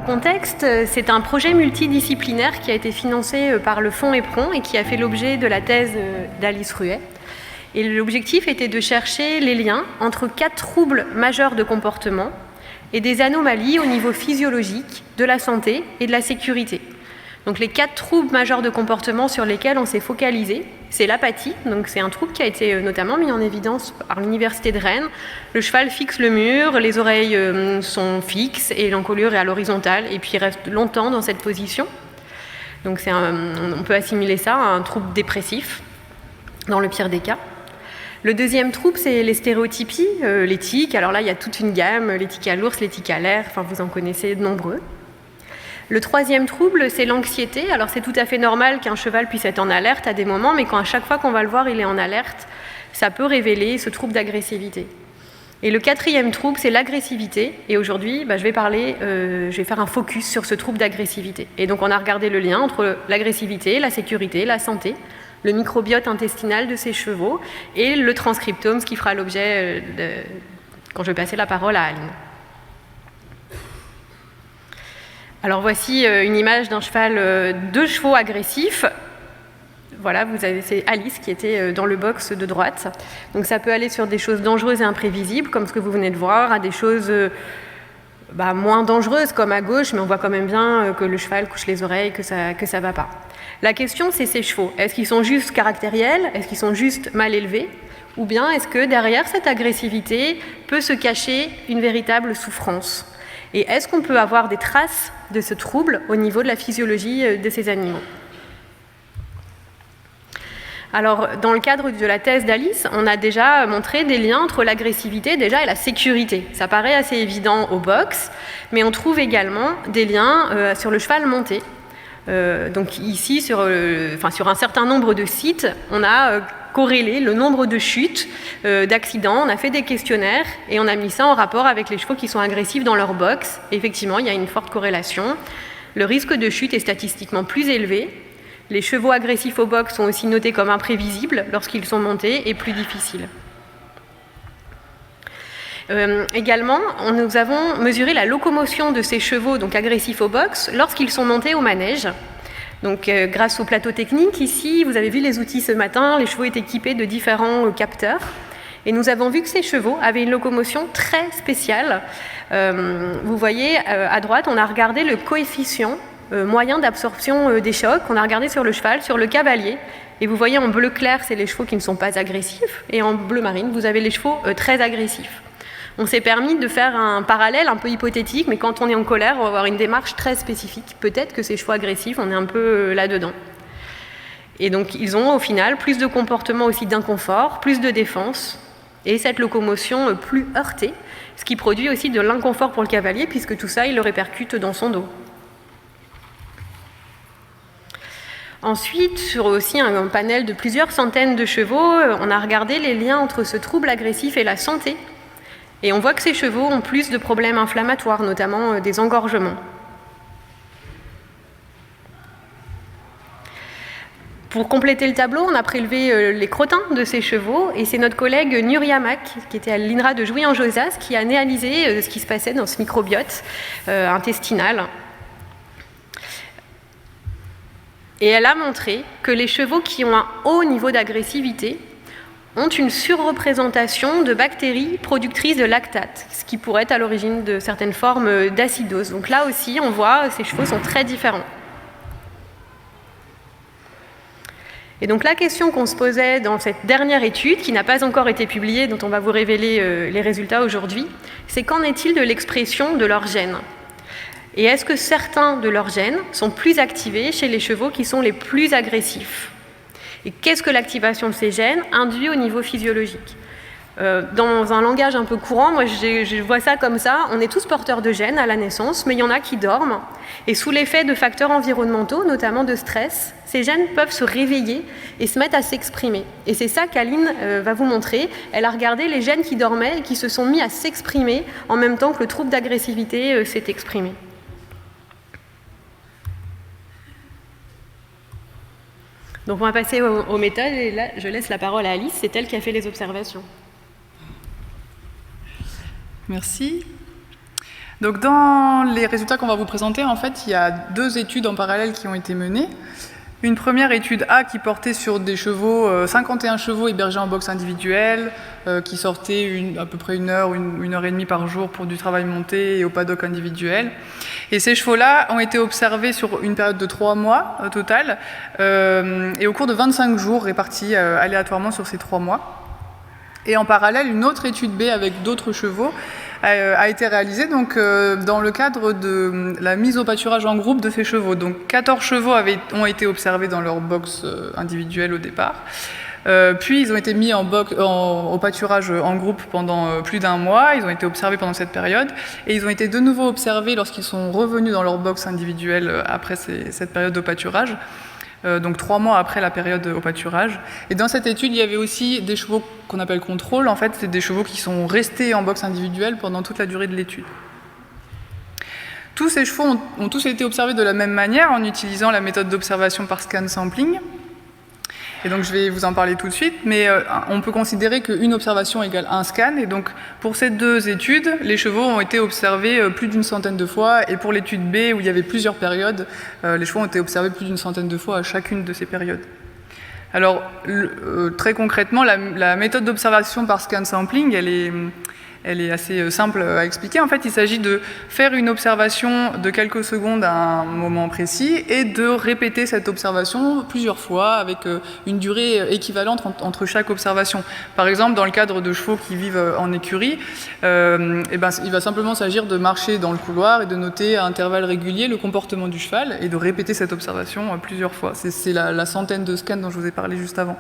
contexte, c'est un projet multidisciplinaire qui a été financé par le Fonds Éperon et qui a fait l'objet de la thèse d'Alice Ruet. Et l'objectif était de chercher les liens entre 4 troubles majeurs de comportement et des anomalies au niveau physiologique, de la santé et de la sécurité. Donc les 4 troubles majeurs de comportement sur lesquels on s'est focalisé, c'est l'apathie, donc c'est un trouble qui a été notamment mis en évidence par l'Université de Rennes. Le cheval fixe le mur, les oreilles sont fixes et l'encolure est à l'horizontale et puis il reste longtemps dans cette position. Donc on peut assimiler ça à un trouble dépressif, dans le pire des cas. Le deuxième trouble, c'est les stéréotypies, les tics. Alors là, il y a toute une gamme, les tics à l'ours, les tics à l'air, enfin vous en connaissez de nombreux. Le troisième trouble, c'est l'anxiété. Alors c'est tout à fait normal qu'un cheval puisse être en alerte à des moments, mais à chaque fois qu'on va le voir, il est en alerte, ça peut révéler ce trouble d'agressivité. Et le quatrième trouble, c'est l'agressivité. Et aujourd'hui, je vais faire un focus sur ce trouble d'agressivité. Et donc on a regardé le lien entre l'agressivité, la sécurité, la santé, le microbiote intestinal de ces chevaux et le transcriptome, ce qui fera l'objet quand je vais passer la parole à Aline. Alors voici une image d'un cheval, 2 chevaux agressifs. Voilà, c'est Alice qui était dans le box de droite. Donc ça peut aller sur des choses dangereuses et imprévisibles, comme ce que vous venez de voir, à des choses moins dangereuses, comme à gauche, mais on voit quand même bien que le cheval couche les oreilles, que ça va pas. La question, c'est ces chevaux. Est-ce qu'ils sont juste caractériels? Est-ce qu'ils sont juste mal élevés? Ou bien est-ce que derrière cette agressivité peut se cacher une véritable souffrance? Et est-ce qu'on peut avoir des traces de ce trouble au niveau de la physiologie de ces animaux? Alors, dans le cadre de la thèse d'Alice, on a déjà montré des liens entre l'agressivité et la sécurité. Ça paraît assez évident au box, mais on trouve également des liens sur le cheval monté. Donc ici, sur un certain nombre de sites, on a corrélé le nombre de chutes, d'accidents, on a fait des questionnaires et on a mis ça en rapport avec les chevaux qui sont agressifs dans leur box. Et effectivement, il y a une forte corrélation. Le risque de chute est statistiquement plus élevé. Les chevaux agressifs au box sont aussi notés comme imprévisibles lorsqu'ils sont montés et plus difficiles. Également, nous avons mesuré la locomotion de ces chevaux donc agressifs au box lorsqu'ils sont montés au manège. Donc, grâce au plateau technique, ici, vous avez vu les outils ce matin, les chevaux étaient équipés de différents capteurs. Et nous avons vu que ces chevaux avaient une locomotion très spéciale. Vous voyez, à droite, on a regardé le coefficient moyen d'absorption des chocs. On a regardé sur le cheval, sur le cavalier. Et vous voyez, en bleu clair, c'est les chevaux qui ne sont pas agressifs. Et en bleu marine, vous avez les chevaux très agressifs. On s'est permis de faire un parallèle un peu hypothétique, mais quand on est en colère, on va avoir une démarche très spécifique. Peut-être que ces chevaux agressifs, on est un peu là-dedans. Et donc, ils ont au final plus de comportements aussi d'inconfort, plus de défense, et cette locomotion plus heurtée, ce qui produit aussi de l'inconfort pour le cavalier, puisque tout ça, il le répercute dans son dos. Ensuite, sur aussi un panel de plusieurs centaines de chevaux, on a regardé les liens entre ce trouble agressif et la santé. Et on voit que ces chevaux ont plus de problèmes inflammatoires, notamment des engorgements. Pour compléter le tableau, on a prélevé les crottins de ces chevaux, et c'est notre collègue Nuria Mack, qui était à l'INRA de Jouy-en-Josas, qui a analysé ce qui se passait dans ce microbiote intestinal. Et elle a montré que les chevaux qui ont un haut niveau d'agressivité ont une surreprésentation de bactéries productrices de lactate, ce qui pourrait être à l'origine de certaines formes d'acidose. Donc là aussi, on voit que ces chevaux sont très différents. Et donc la question qu'on se posait dans cette dernière étude, qui n'a pas encore été publiée, dont on va vous révéler les résultats aujourd'hui, c'est qu'en est-il de l'expression de leurs gènes ? Et est-ce que certains de leurs gènes sont plus activés chez les chevaux qui sont les plus agressifs ? Et qu'est-ce que l'activation de ces gènes induit au niveau physiologique ? Dans un langage un peu courant, moi je vois ça comme ça, on est tous porteurs de gènes à la naissance, mais il y en a qui dorment, et sous l'effet de facteurs environnementaux, notamment de stress, ces gènes peuvent se réveiller et se mettre à s'exprimer. Et c'est ça qu'Aline va vous montrer. Elle a regardé les gènes qui dormaient et qui se sont mis à s'exprimer en même temps que le trouble d'agressivité s'est exprimé. Donc on va passer aux méthodes, et là je laisse la parole à Alice, c'est elle qui a fait les observations. Merci. Donc dans les résultats qu'on va vous présenter, en fait, il y a 2 études en parallèle qui ont été menées. Une première étude A qui portait sur des chevaux, 51 chevaux hébergés en box individuelle, qui sortaient à peu près 1 heure, 1 heure et demie par jour pour du travail monté et au paddock individuel. Et ces chevaux-là ont été observés sur une période de 3 mois au total, et au cours de 25 jours répartis aléatoirement sur ces 3 mois. Et en parallèle, une autre étude B avec d'autres chevaux a été réalisée donc, dans le cadre de la mise au pâturage en groupe de ces chevaux. Donc 14 chevaux ont été observés dans leur box individuelle au départ. Puis ils ont été mis au pâturage en groupe pendant plus d'1 mois. Ils ont été observés pendant cette période. Et ils ont été de nouveau observés lorsqu'ils sont revenus dans leur box individuelle après cette période de pâturage. Donc 3 mois après la période au pâturage. Et dans cette étude, il y avait aussi des chevaux qu'on appelle contrôle. En fait, c'est des chevaux qui sont restés en box individuelle pendant toute la durée de l'étude. Tous ces chevaux ont tous été observés de la même manière en utilisant la méthode d'observation par scan sampling. Et donc je vais vous en parler tout de suite, mais on peut considérer qu'une observation égale un scan. Et donc pour ces 2 études, les chevaux ont été observés plus d'une centaine de fois. Et pour l'étude B, où il y avait plusieurs périodes, les chevaux ont été observés plus d'une centaine de fois à chacune de ces périodes. Alors très concrètement, la méthode d'observation par scan sampling, elle est assez simple à expliquer. En fait, il s'agit de faire une observation de quelques secondes à un moment précis et de répéter cette observation plusieurs fois avec une durée équivalente entre chaque observation. Par exemple, dans le cadre de chevaux qui vivent en écurie, il va simplement s'agir de marcher dans le couloir et de noter à intervalles réguliers le comportement du cheval et de répéter cette observation plusieurs fois. C'est la centaine de scans dont je vous ai parlé juste avant.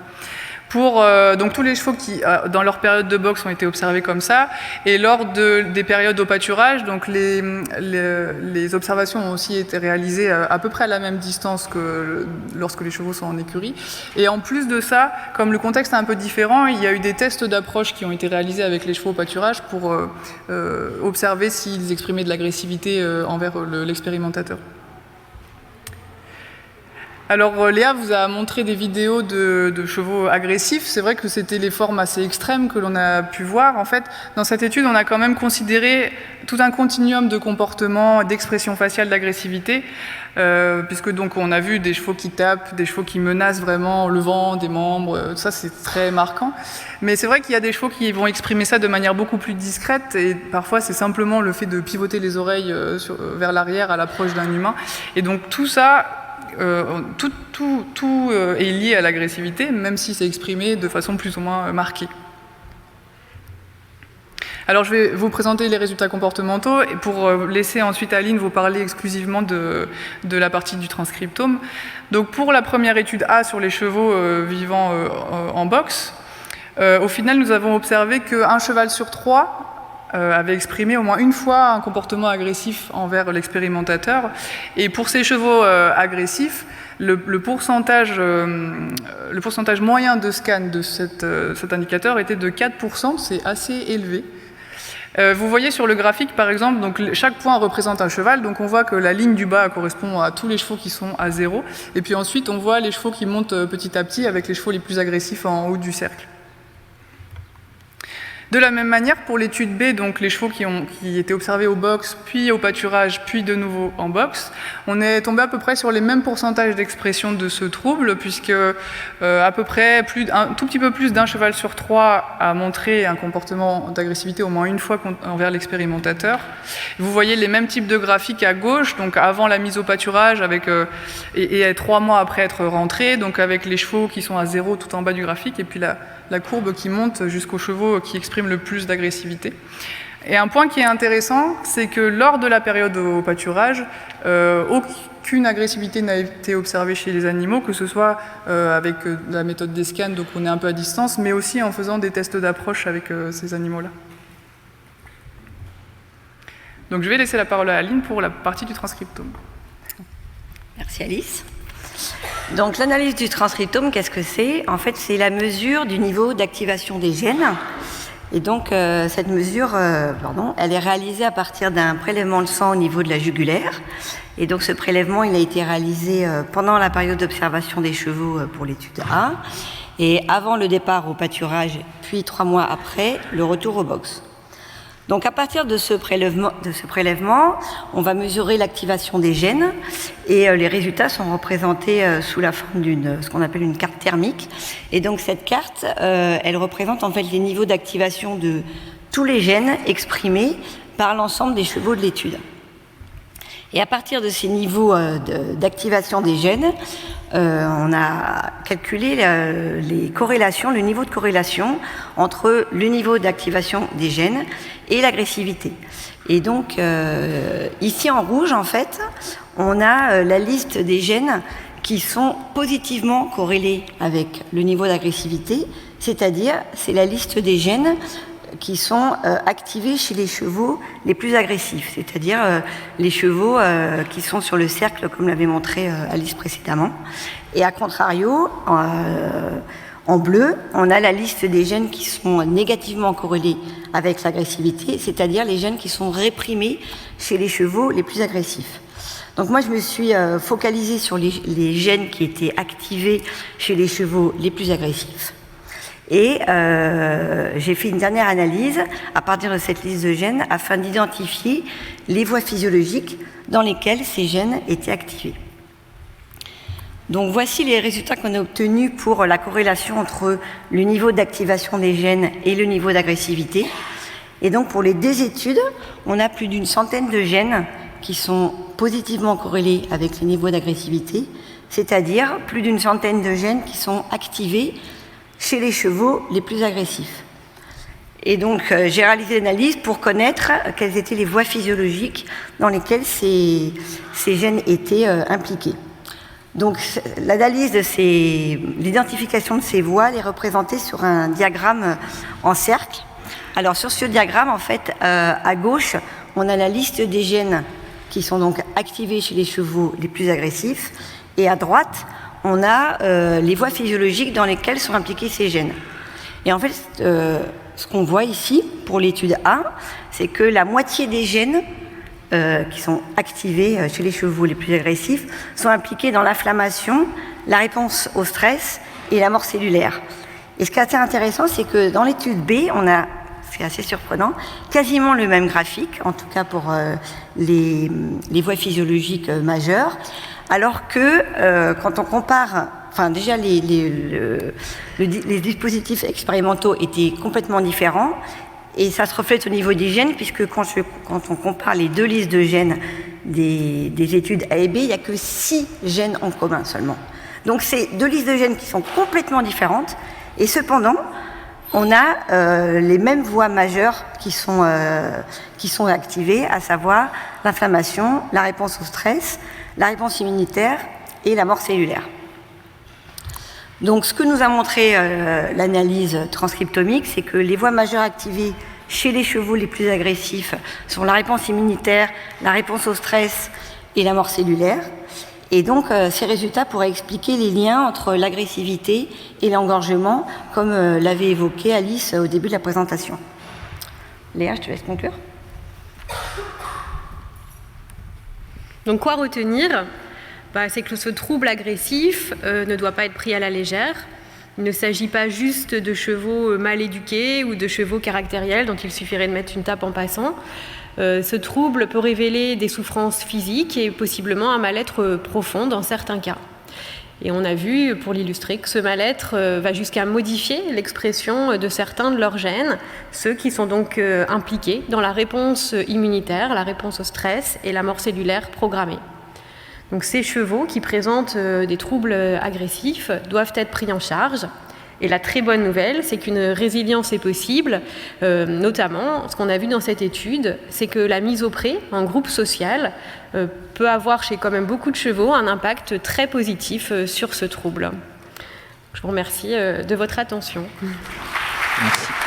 Pour donc tous les chevaux qui, dans leur période de boxe, ont été observés comme ça, et lors des périodes au pâturage, donc les observations ont aussi été réalisées à peu près à la même distance que lorsque les chevaux sont en écurie. Et en plus de ça, comme le contexte est un peu différent, il y a eu des tests d'approche qui ont été réalisés avec les chevaux au pâturage pour observer s'ils exprimaient de l'agressivité envers l'expérimentateur. Alors Léa vous a montré des vidéos de chevaux agressifs. C'est vrai que c'était les formes assez extrêmes que l'on a pu voir. En fait, dans cette étude, on a quand même considéré tout un continuum de comportements, d'expressions faciales, d'agressivité, puisque donc on a vu des chevaux qui tapent, des chevaux qui menacent vraiment en levant des membres. Ça, c'est très marquant. Mais c'est vrai qu'il y a des chevaux qui vont exprimer ça de manière beaucoup plus discrète, et parfois c'est simplement le fait de pivoter les oreilles vers l'arrière à l'approche d'un humain. Et donc tout ça, tout est lié à l'agressivité, même si c'est exprimé de façon plus ou moins marquée. Alors je vais vous présenter les résultats comportementaux et pour laisser ensuite Aline vous parler exclusivement de la partie du transcriptome. Donc pour la première étude A sur les chevaux vivant en boxe, au final nous avons observé qu'un cheval sur 3 avait exprimé au moins une fois un comportement agressif envers l'expérimentateur. Et pour ces chevaux agressifs, le pourcentage moyen de scan de cet indicateur était de 4%, c'est assez élevé. Vous voyez sur le graphique, par exemple, donc chaque point représente un cheval, donc on voit que la ligne du bas correspond à tous les chevaux qui sont à 0, et puis ensuite on voit les chevaux qui montent petit à petit avec les chevaux les plus agressifs en haut du cercle. De la même manière, pour l'étude B, donc les chevaux qui étaient observés au box, puis au pâturage, puis de nouveau en box, on est tombé à peu près sur les mêmes pourcentages d'expression de ce trouble, puisque à peu près un tout petit peu plus d'un cheval sur 3 a montré un comportement d'agressivité au moins une fois envers l'expérimentateur. Vous voyez les mêmes types de graphiques à gauche, donc avant la mise au pâturage et 3 mois après être rentrés, donc avec les chevaux qui sont à 0 tout en bas du graphique, et puis la courbe qui monte jusqu'aux chevaux qui expriment le plus d'agressivité. Et un point qui est intéressant, c'est que lors de la période au pâturage, aucune agressivité n'a été observée chez les animaux, que ce soit avec la méthode des scans, donc on est un peu à distance, mais aussi en faisant des tests d'approche avec ces animaux-là. Donc je vais laisser la parole à Aline pour la partie du transcriptome. Merci Alice. Donc l'analyse du transcriptome, qu'est-ce que c'est? En fait, c'est la mesure du niveau d'activation des gènes. Et donc cette mesure, elle est réalisée à partir d'un prélèvement de sang au niveau de la jugulaire. Et donc ce prélèvement, il a été réalisé pendant la période d'observation des chevaux pour l'étude A, et avant le départ au pâturage, puis 3 mois après, le retour au box. Donc à partir de ce prélèvement, on va mesurer l'activation des gènes et les résultats sont représentés sous la forme d'une ce qu'on appelle une carte thermique. Et donc cette carte, elle représente en fait les niveaux d'activation de tous les gènes exprimés par l'ensemble des chevaux de l'étude. Et à partir de ces niveaux d'activation des gènes, on a calculé les corrélations, le niveau de corrélation entre le niveau d'activation des gènes et l'agressivité. Et donc, ici en rouge, en fait, on a la liste des gènes qui sont positivement corrélés avec le niveau d'agressivité, c'est-à-dire, c'est la liste des gènes qui sont activés chez les chevaux les plus agressifs, c'est-à-dire les chevaux qui sont sur le cercle, comme l'avait montré Alice précédemment. Et à contrario, en bleu, on a la liste des gènes qui sont négativement corrélés avec l'agressivité, c'est-à-dire les gènes qui sont réprimés chez les chevaux les plus agressifs. Donc moi, je me suis focalisée sur les gènes qui étaient activés chez les chevaux les plus agressifs. Et j'ai fait une dernière analyse à partir de cette liste de gènes afin d'identifier les voies physiologiques dans lesquelles ces gènes étaient activés. Donc voici les résultats qu'on a obtenus pour la corrélation entre le niveau d'activation des gènes et le niveau d'agressivité. Et donc pour les deux études, on a plus d'une centaine de gènes qui sont positivement corrélés avec les niveaux d'agressivité, c'est-à-dire plus d'une centaine de gènes qui sont activés chez les chevaux les plus agressifs. Et donc, j'ai réalisé l'analyse pour connaître quelles étaient les voies physiologiques dans lesquelles ces gènes étaient impliqués. Donc, l'analyse de l'identification de ces voies est représentée sur un diagramme en cercle. Alors, sur ce diagramme, en fait, à gauche, on a la liste des gènes qui sont donc activés chez les chevaux les plus agressifs, et à droite, on a les voies physiologiques dans lesquelles sont impliqués ces gènes. Et en fait, ce qu'on voit ici, pour l'étude 1, c'est que la moitié des gènes qui sont activés chez les chevaux les plus agressifs sont impliqués dans l'inflammation, la réponse au stress et la mort cellulaire. Et ce qui est assez intéressant, c'est que dans l'étude B, on a, c'est assez surprenant, quasiment le même graphique, en tout cas pour les voies physiologiques majeures, alors que quand on compare, enfin déjà les dispositifs expérimentaux étaient complètement différents, et ça se reflète au niveau des gènes, puisque quand on compare les deux listes de gènes des études A et B, il n'y a que 6 gènes en commun seulement. Donc c'est deux listes de gènes qui sont complètement différentes, et cependant, on a les mêmes voies majeures qui sont activées, à savoir l'inflammation, la réponse au stress, la réponse immunitaire et la mort cellulaire. Donc ce que nous a montré l'analyse transcriptomique, c'est que les voies majeures activées chez les chevaux les plus agressifs sont la réponse immunitaire, la réponse au stress et la mort cellulaire. Et donc ces résultats pourraient expliquer les liens entre l'agressivité et l'engorgement, comme l'avait évoqué Alice au début de la présentation. Léa, je te laisse conclure. Donc quoi retenir ? C'est que ce trouble agressif ne doit pas être pris à la légère. Il ne s'agit pas juste de chevaux mal éduqués ou de chevaux caractériels dont il suffirait de mettre une tape en passant. Ce trouble peut révéler des souffrances physiques et possiblement un mal-être profond dans certains cas. Et on a vu, pour l'illustrer, que ce mal-être va jusqu'à modifier l'expression de certains de leurs gènes, ceux qui sont donc impliqués dans la réponse immunitaire, la réponse au stress et la mort cellulaire programmée. Donc ces chevaux qui présentent des troubles agressifs doivent être pris en charge. Et la très bonne nouvelle, c'est qu'une résilience est possible, notamment, ce qu'on a vu dans cette étude, c'est que la mise au pré en groupe social peut avoir chez quand même beaucoup de chevaux un impact très positif sur ce trouble. Je vous remercie de votre attention. Merci.